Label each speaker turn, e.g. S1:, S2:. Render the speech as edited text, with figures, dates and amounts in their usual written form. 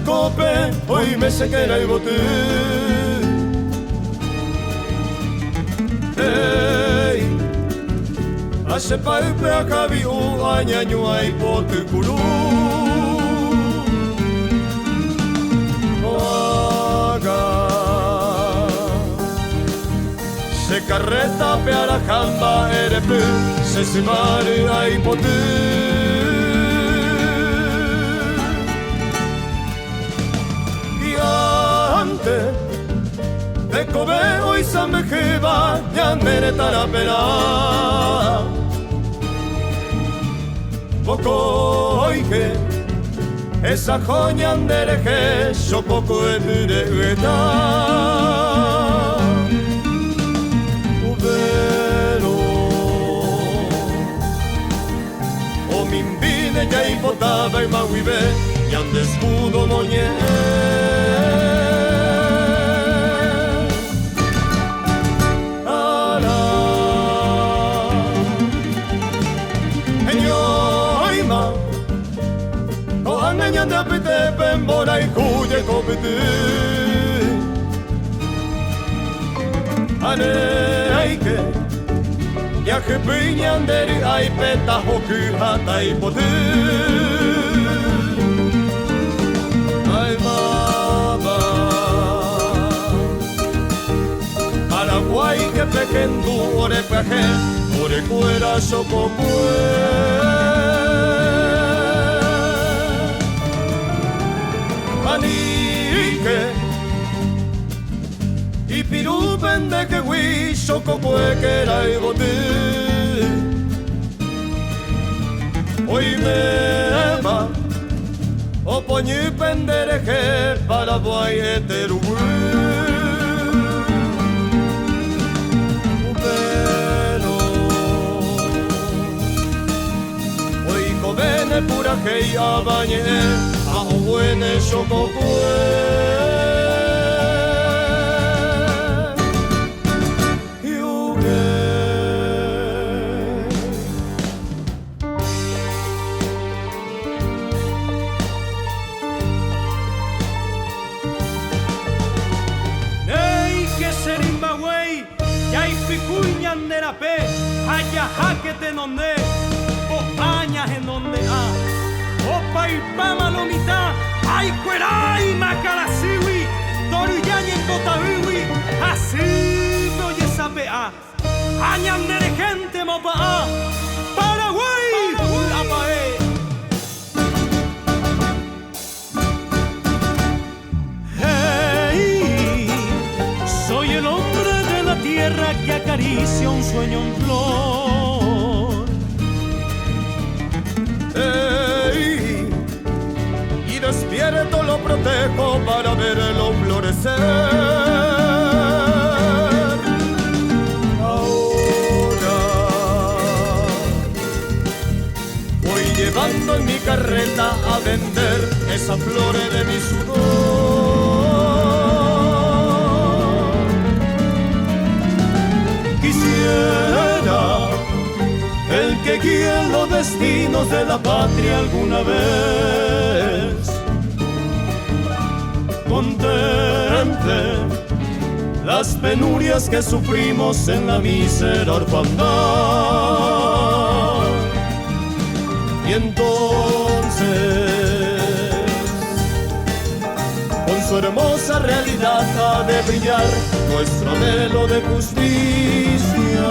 S1: cope, hoy me se queda y boté. Hey, hace palpe a cabi u añaño ay pote curú. Se carreta pe a la jamba erepe, se simare ay pote. De cobe hoy samejeba ñandere tarapera Poco oike esa joñandere je Shopoko edure ueta Ubero O mimbine ya impotaba y mahuibe Ñandescudo moñe Ñanda pete pembora y cuye copete Ane aike Yaje piñanderi ay peta hoku hata y pote Ay baba Paraguay que pequendu ore peje Ore cuera socopue Manique y pirupen de que huicho copue que era y bote Hoy me va o poñi pendereje para boy eteru Hoy covene pura que ya bañe buene socopue Yuge
S2: Nei que serimba wey ya ipicuñan nerape haya jaquete nonde o añas en donde Opa y pama lomita, ay cueray macarasiwi, toruyañe en botabiwi, así no ye sabe a, añandere gente mopa a, Paraguay, apae. Hey, soy el hombre de la tierra que acaricia un sueño en flor.
S1: Despierto lo protejo para verlo florecer. Ahora voy llevando en mi carreta a vender esas flores de mi sudor. Quisiera el que guíe los destinos de la patria alguna vez contemple las penurias que sufrimos en la mísera orfandad. Y entonces, con su hermosa realidad ha de brillar nuestro anhelo de justicia.